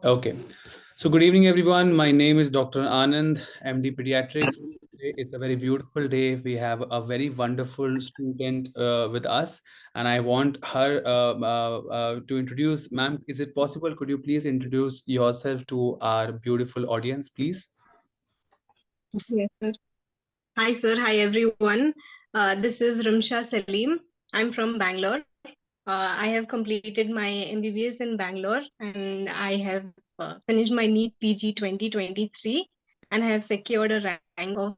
Okay. So, good evening, everyone. My name is Dr. Anand, MD Pediatrics. It's a very beautiful day. We have a very wonderful student with us, and I want her to introduce. Ma'am, is it possible? Could you please introduce yourself to our beautiful audience, please? Yes, sir. Hi, sir. Hi, everyone. This is Rimsha Saleem. I'm from Bangalore. I have completed my MBBS in Bangalore and I have finished my NEET PG 2023 and I have secured a rank of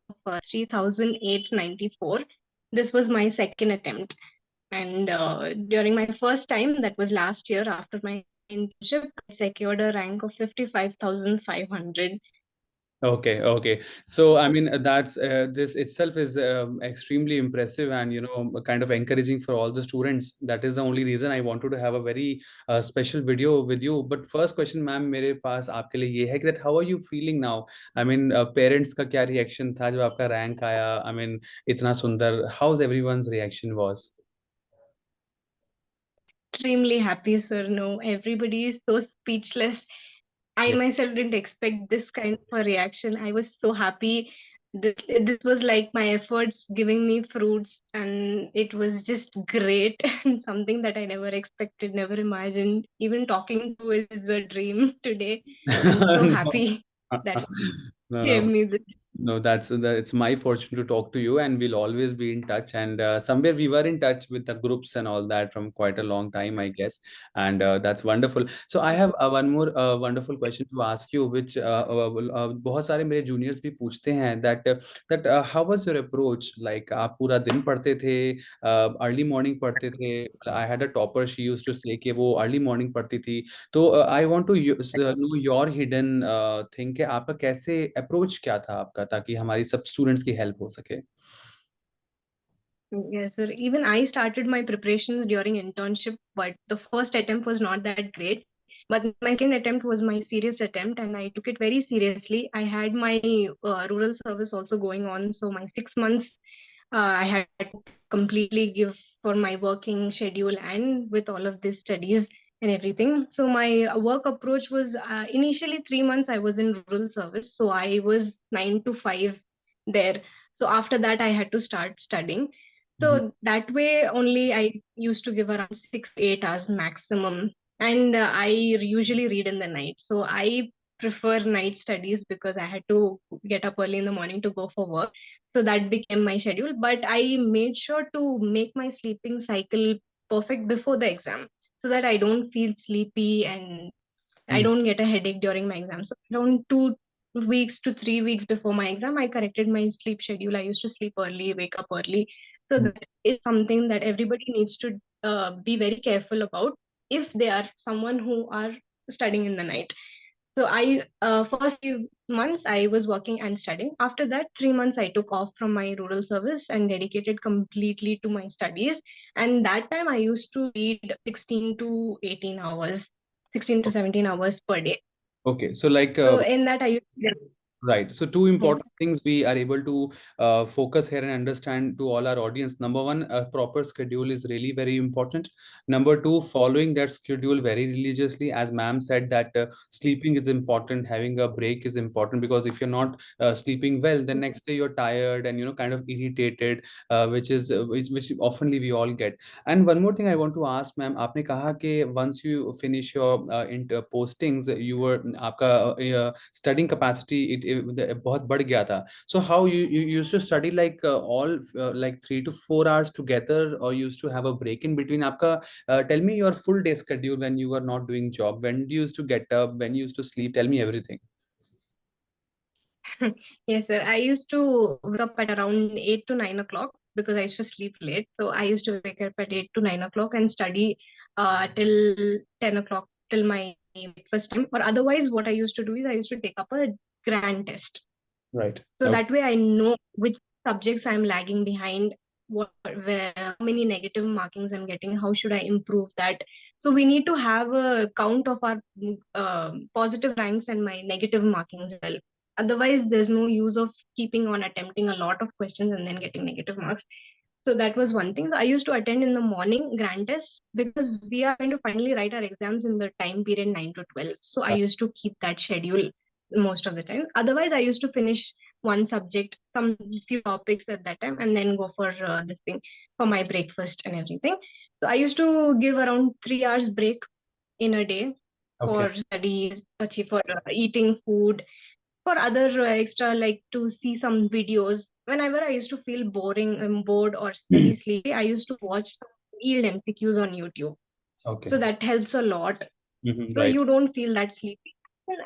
3,894. This was my second attempt. And during my first time, that was last year after my internship, I secured a rank of 55,500. Okay, okay. So, I mean, that's this itself is extremely impressive and, kind of encouraging for all the students. That is the only reason I wanted to have a very special video with you. But first question, ma'am, मेरे पास आपके लिए ये है कि that how are you feeling now? I mean, parents का क्या reaction था जब आपका rank आया? I mean, इतना सुंदर. How's everyone's reaction was? Extremely happy, sir. No, everybody is so speechless. I Yeah. myself didn't expect this kind of a reaction. I was so happy. This was like my efforts giving me fruits, and it was just great and something that I never expected, never imagined. Even talking to is a dream today. I'm so No. happy that No, gave no. me this. No, it's my fortune to talk to you, and we'll always be in touch. And somewhere we were in touch with the groups and all that from quite a long time, I guess. And that's wonderful. So I have one more wonderful question to ask you, which बहुत सारे मेरे juniors भी पूछते हैं that how was your approach? Like आप पूरा दिन पढ़ते थे, early morning पढ़ते थे. I had a topper. She used to say कि वो early morning पढ़ती थी. तो I want to know your hidden thing कि आपका कैसे अप्रोच क्या था आपका ताकि हमारी सब स्टूडेंट्स की हेल्प हो सके. Yes, sir. Even I started my preparations during internship, but the first attempt was not that great. But my second attempt was my serious attempt, and I took it very seriously. I had my rural service also going on, so my 6 months I had to completely give for my working schedule and with all of these studies and everything. So my work approach was initially 3 months I was in rural service, so I was 9 to 5 there. So after that, I had to start studying. So that way only I used to give around 6 8 hours maximum. And I usually read in the night. So I prefer night studies because I had to get up early in the morning to go for work. So that became my schedule. But I made sure to make my sleeping cycle perfect before the exam so that I don't feel sleepy and I don't get a headache during my exam. So around 2 weeks to 3 weeks before my exam, I corrected my sleep schedule. I used to sleep early, wake up early. So that is something that everybody needs to be very careful about if they are someone who are studying in the night. So I first few months I was working and studying. After that, 3 months I took off from my rural service and dedicated completely to my studies. And that time I used to read 16 to 18 hours, 16 to 17 hours per day. Okay, so like So in that I used to, right. So two yes. important things we are able to focus here and understand to all our audience. Number one, a proper schedule is really very important. Number two, following that schedule very religiously. As ma'am said, that sleeping is important, having a break is important because if you're not sleeping well, then next day you're tired and kind of irritated, which oftenly we all get. And one more thing I want to ask, ma'am, आपने कहा कि once you finish your inter postings, you were आपका studying capacity बहुत बढ़ गया था. So how you used to study like all like 3 to 4 hours together or used to have a break in between आपका tell me your full day schedule when you were not doing job, when do you used to get up, when you used to sleep, tell me everything. Yes, sir. I used to wake up at around 8 to 9 o'clock because I used to sleep late. So I used to wake up at 8 to 9 o'clock and study till 10 o'clock till my breakfast time. Or otherwise, what I used to do is I used to take up a grand test. Right. So Okay. that way I know which subjects I'm lagging behind, where, how many negative markings I'm getting, how should I improve that. So we need to have a count of our positive ranks and my negative markings as well. Otherwise, there's no use of keeping on attempting a lot of questions and then getting negative marks. So that was one thing. So I used to attend in the morning grand test because we are going to finally write our exams in the time period 9 to 12. So I used to keep that schedule most of the time. Otherwise, I used to finish one subject, some few topics at that time, and then go for this thing for my breakfast and everything. So I used to give around 3 hours break in a day Okay. for studies, for eating food, for other extra, like to see some videos. Whenever I used to feel bored or very sleepy, I used to watch some field MCQs on YouTube. Okay. So that helps a lot. So Right. you don't feel that sleepy.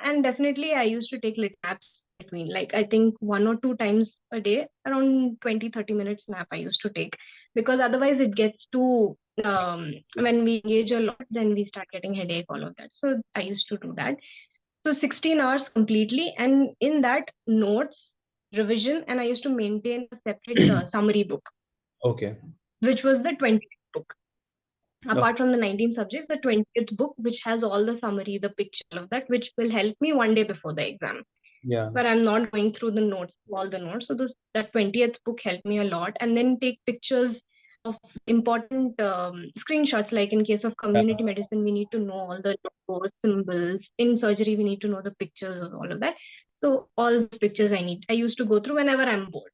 And definitely I used to take little naps between, like I think 1 or 2 times a day, around 20-30 minutes nap I used to take, because otherwise it gets too when we engage a lot, then we start getting headache, all of that. So I used to do that. So 16 hours completely, and in that notes, revision, and I used to maintain a separate summary book, Okay. which was the 20th book. Oh, Apart from the 19 subjects, the 20th book, which has all the summary, the picture of that, which will help me one day before the exam, yeah. where I'm not going through the notes, all the notes. So that 20th book helped me a lot. And then take pictures of important screenshots, like in case of community medicine, we need to know all the logos, symbols. In surgery, we need to know the pictures of all of that. So all those pictures I used to go through whenever I'm bored.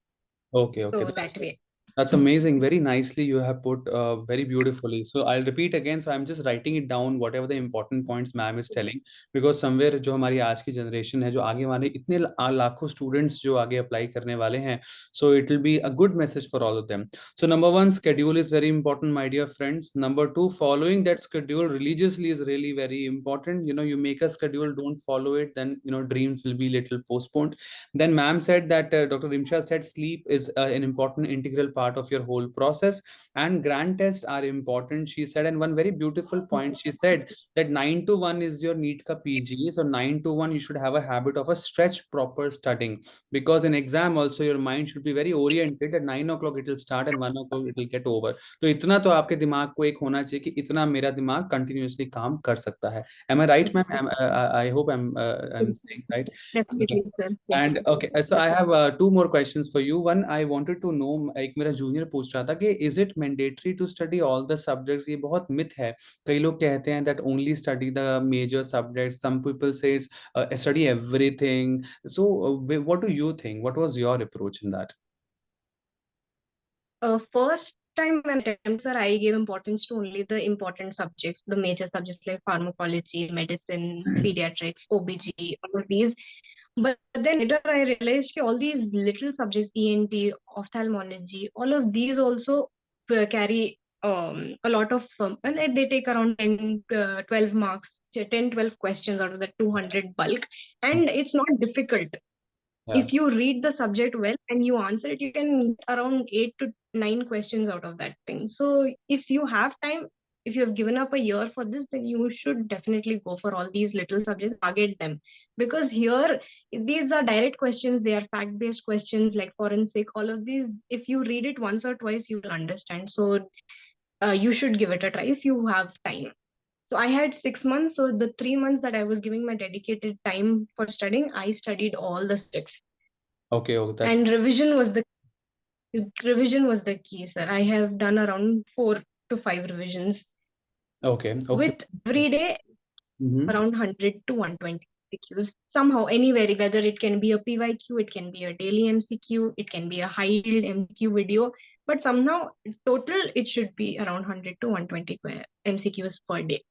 Okay, okay. So that way. That's amazing. Very nicely you have put very beautifully. So I'll repeat again. So I'm just writing it down, whatever the important points ma'am is telling, because somewhere जो हमारी आज की generation है, जो आगे वाले इतने लाखों स्टूडेंट्स जो आगे अप्लाई करने वाले हैं, so it will be a good message for all of them. So number one, schedule is very important, my dear friends. Number two, following that schedule religiously is really very important. You know, you make a schedule, don't follow it, then dreams will be little postponed. Then ma'am said that Dr. Rimsha said sleep is an important integral part of your whole process, and grand tests are important, she said. And one very beautiful point she said, that 9 to 1 is your NEET ka PG. So 9 to 1 you should have a habit of a stretch proper studying, because in exam also your mind should be very oriented. At 9 o'clock it will start and 1 o'clock it will get over. तो इतना तो आपके दिमाग को एक होना चाहिए कि इतना मेरा दिमाग कंटिन्यूअसली काम कर सकता है. Am I right, ma'am? I hope I'm saying right. Definitely, sir. Yes. And okay, so I have two more questions for you. One, I wanted to know, एक मेरा जूनियर पूछ रहा था कि is it mandatory to study all the subjects? ये बहुत myth है. कई लोग कहते हैं that only study the major subjects. Some people says study everything. So what do you think? What was your approach in that? First time when attempts are, I gave importance to only the important subjects, the major subjects like pharmacology, medicine, pediatrics, OBG, all of these. But then later I realized that all these little subjects, ENT, ophthalmology, all of these also carry a lot of, and they take around 10, 12 marks, 10, 12 questions out of the 200 bulk. And it's not difficult. Yeah. If you read the subject well and you answer it, you can get around 8 to 9 questions out of that thing. So if you have time, if you have given up a year for this, then you should definitely go for all these little subjects, target them. Because here, these are direct questions, they are fact based questions like forensic, all of these. If you read it once or twice, you will understand. So you should give it a try if you have time. So I had 6 months. So the 3 months that I was giving my dedicated time for studying, I studied all the subjects. Okay, okay, that's And revision was the key, sir. I have done around 4 to 5 revisions okay, okay. with every day Mm-hmm. around 100 to 120 MCQs. Somehow, anywhere, whether it can be a PYQ, it can be a daily MCQ, it can be a high yield MCQ video, but somehow total it should be around 100 to 120 MCQs per day.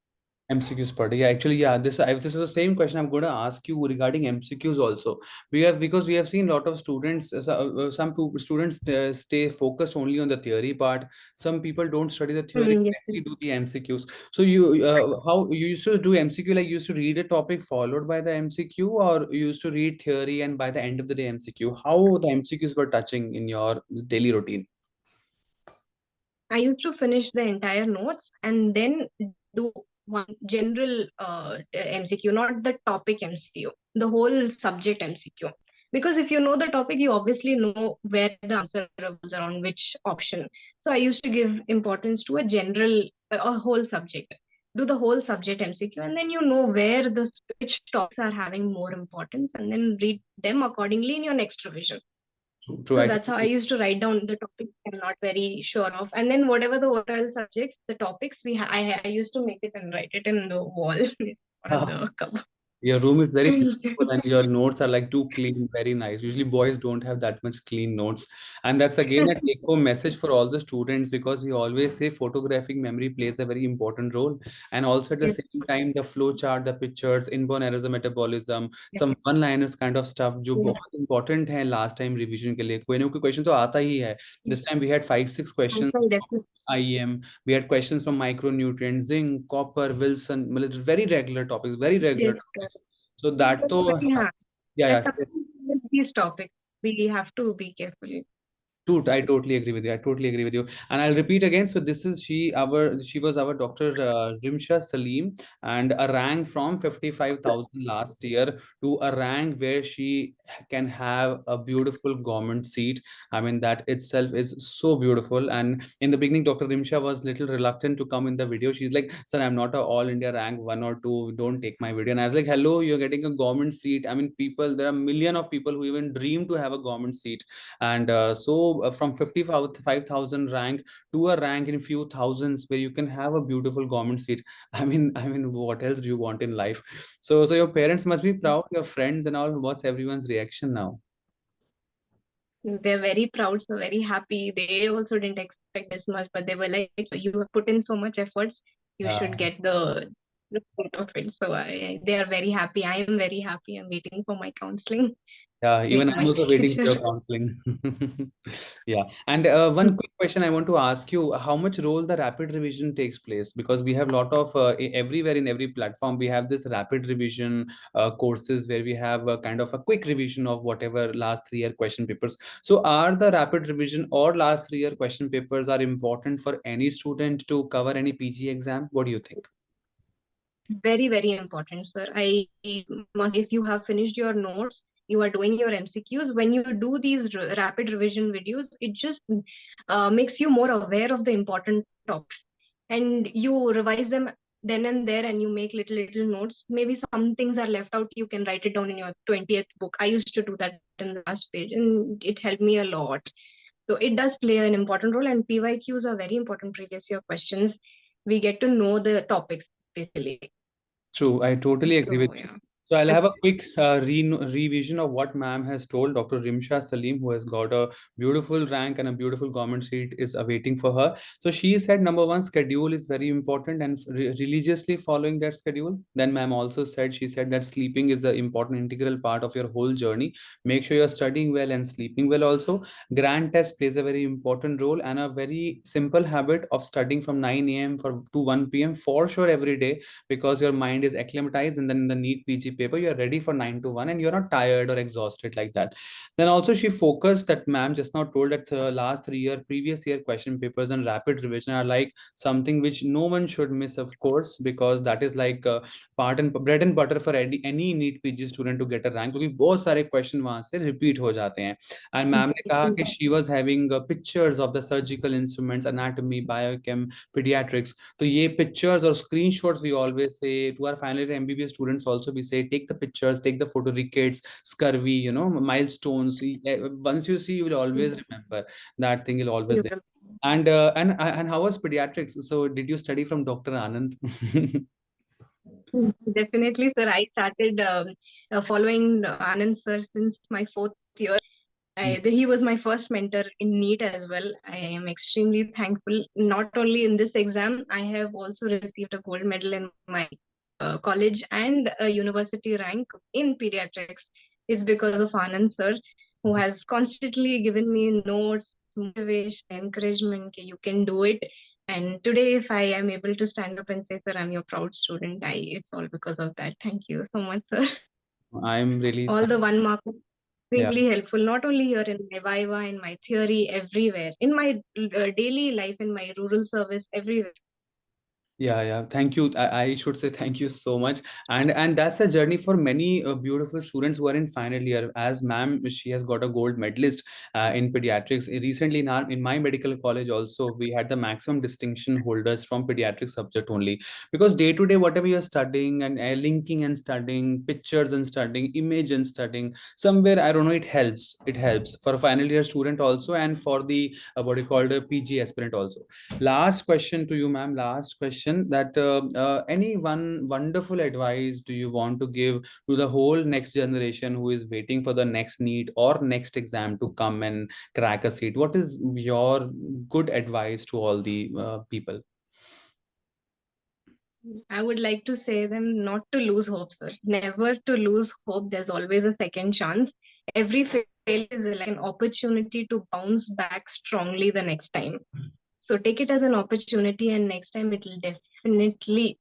MCQs per day. Yeah, actually, yeah. This is the same question I'm going to ask you regarding MCQs also. Because we have seen a lot of students. Students stay focused only on the theory part. Some people don't study the theory, Yes, sir. directly do the MCQs. So you how you used to do MCQ, like you used to read a topic followed by the MCQ, or you used to read theory and by the end of the day MCQ. How the MCQs were touching in your daily routine? I used to finish the entire notes and then do one general MCQ, not the topic MCQ, the whole subject MCQ. Because if you know the topic, you obviously know where the answer revolves around which option. So I used to give importance to a general, a whole subject. Do the whole subject MCQ, and then you know where the which topics are having more importance, and then read them accordingly in your next revision. True, true. So that's how I used to write down the topics I'm not very sure of. And then whatever the overall subjects, the topics I used to make it and write it in the wall or in the cupboard. Your room is very beautiful and your notes are like too clean, very nice. Usually boys don't have that much clean notes. And that's again a take home message for all the students, because we always say photographic memory plays a very important role. And also at the Yes, same time, the flow chart, the pictures, inborn errors of metabolism, yes, some one liners kind of stuff जो yes, बहुत important है last time revision के लिए. कोई ना कोई question तो आता ही है. yes. This time we had 5-6 I questions tried definitely. IEM. We had questions from micronutrients, zinc, copper, Wilson, मतलब very regular topics, very regular Yes, topics. So that to, yeah. yeah, That's yeah, yes. something with these topics. We have to be careful. True, I totally agree with you. I totally agree with you. And I'll repeat again. So this is she was our Dr. Rimsha Saleem, and a rank from 55,000 last year to a rank where she can have a beautiful government seat. I mean, that itself is so beautiful. And in the beginning, Dr. Rimsha was little reluctant to come in the video. She's like, "Sir, I'm not a all India rank 1 or 2. Don't take my video." And I was like, "Hello, you're getting a government seat." I mean, people, there are million of people who even dream to have a government seat, and from 55,000 rank to a rank in few thousands where you can have a beautiful government seat. I mean, what else do you want in life? So your parents must be proud, your friends and all. What's everyone's reaction now? They're very proud, so very happy. They also didn't expect this much, but they were like, "You have put in so much efforts. You should uh, get the fruit of it." So they are very happy. I am very happy. I'm waiting for my counseling, Yeah, even waiting I'm my also waiting for signature. your counseling. Yeah, and one quick question I want to ask you: how much role the rapid revision takes place? Because we have a lot of everywhere in every platform we have this rapid revision courses where we have a kind of a quick revision of whatever last 3 year question papers. So, are the rapid revision or last 3 year question papers are important for any student to cover any PG exam? What do you think? Very, very important, sir. I must, if you have finished your notes, you are doing your MCQs, when you do these rapid revision videos, it just makes you more aware of the important topics. And you revise them then and there, and you make little, little notes. Maybe some things are left out, you can write it down in your 20th book. I used to do that in the last page, and it helped me a lot. So it does play an important role, and PYQs are very important previous year questions. We get to know the topics basically. True, I totally agree with So you. yeah. So I'll But have a quick revision of what ma'am has told. Dr. Rimsha Saleem, who has got a beautiful rank and a beautiful government seat, is awaiting for her. So she said, number one, schedule is very important and religiously following that schedule. Then ma'am also said, she said that sleeping is the important integral part of your whole journey. Make sure you're studying well and sleeping well also. Grand test plays a very important role, and a very simple habit of studying from 9 a.m. to 1 p.m. for sure every day, because your mind is acclimatized, and then in the neat PG paper you're ready for 9 to 1 and you're not tired or exhausted like that. Then also she focused that ma'am just now told that last 3 year previous year question papers and rapid revision are like something which no one should miss, of course, because that is like part and bread and butter for any neat PG student to get a rank, क्योंकि बहुत सारे question वहां से repeat हो जाते हैं. And ma'am ने कहा कि she was having pictures of the surgical instruments, anatomy, biochem, pediatrics. तो ये pictures or screenshots, we always say to our final year MBBS students also, we say take the pictures, take the photo, rickets, scurvy, milestones. Once you see, you will always remember that thing. Will always you there. And how was pediatrics? So did you study from Dr. Anand? definitely, sir. I started following Anand sir since my fourth year. He was my first mentor in NEET as well. I am extremely thankful. Not only in this exam, I have also received a gold medal in my college and a university rank in pediatrics. It's because of Anand sir, who has constantly given me notes, motivation, encouragement. "Okay, you can do it." And today, if I am able to stand up and say, "Sir, I'm your proud student," it's all because of that. Thank you so much, sir. I'm really All the one mark yeah. extremely helpful, not only here in my viva, in my theory, everywhere, in my daily life, in my rural service, everywhere. Yeah. Thank you. I should say thank you so much. And that's a journey for many beautiful students who are in final year. As ma'am, she has got a gold medalist in pediatrics. Recently, in my medical college also, we had the maximum distinction holders from pediatric subject only. Because day to day, whatever you're studying and linking and studying, pictures and studying, image and studying, somewhere, I don't know, it helps. It helps for a final year student also, and for the what you call the PG aspirant also. Last question to you, ma'am. Last question, that any one wonderful advice do you want to give to the whole next generation who is waiting for the next NEET or next exam to come and crack a seat? What is your good advice to all the people? I would like to say them not to lose hope, sir. Never to lose hope. There's always a second chance. Every failure is like an opportunity to bounce back strongly the next time. So take it as an opportunity, and next time it will definitely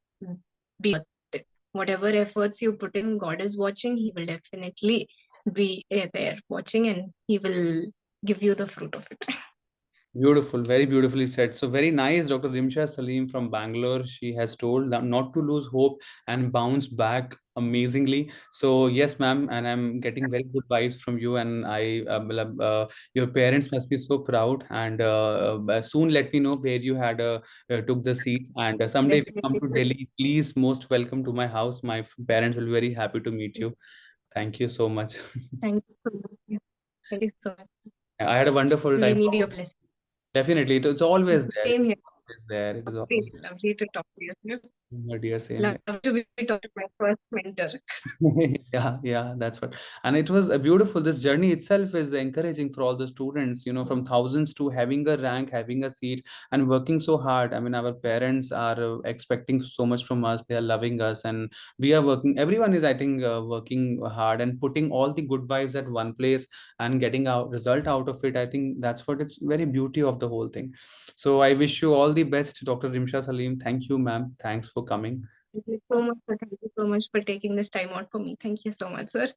be worth it. Whatever efforts you put in, God is watching. He will definitely be there watching, and He will give you the fruit of it. Beautiful, very beautifully said. So very nice, Dr. Rimsha Saleem from Bangalore. She has told them not to lose hope and bounce back amazingly. So yes, ma'am, and I'm getting very good vibes from you. And your parents must be so proud. And soon let me know where you had took the seat. And someday if you come Definitely, to sir. Delhi, please most welcome to my house. My parents will be very happy to meet you. Thank you so much. Thank you so much. Thank you so much. I had a wonderful We time. need your blessing. Definitely, it's always there. Same here. Always there. It is always Lovely, lovely to talk to you, sir. my dear, same Love here. to be talking to my first mentor. Yeah, that's what. And it was a beautiful. This journey itself is encouraging for all the students, from thousands to having a rank, having a seat, and working so hard. I mean, our parents are expecting so much from us. They are loving us, and we are working. Everyone is, I think, working hard and putting all the good vibes at one place and getting out result out of it. I think that's what it's very beauty of the whole thing. So I wish you all the best, Dr. Rimsha Saleem. Thank you, ma'am. Thanks for coming. Thank you so much, sir. Thank you so much for taking this time out for me. Thank you so much, sir.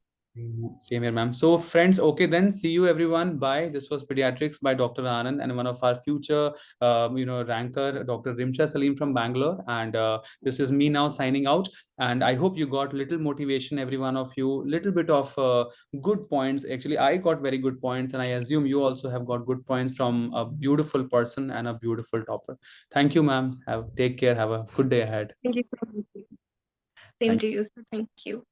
Same here, ma'am. So, friends, okay, then see you everyone. Bye. This was Pediatrics by Dr. Anand and one of our future, ranker, Dr. Rimsha Saleem from Bangalore. And this is me now signing out. And I hope you got little motivation, every one of you, little bit of good points. Actually, I got very good points, and I assume you also have got good points from a beautiful person and a beautiful topper. Thank you, ma'am. Take care. Have a good day ahead. Thank you so much. Same Thank to you, sir. Thank you.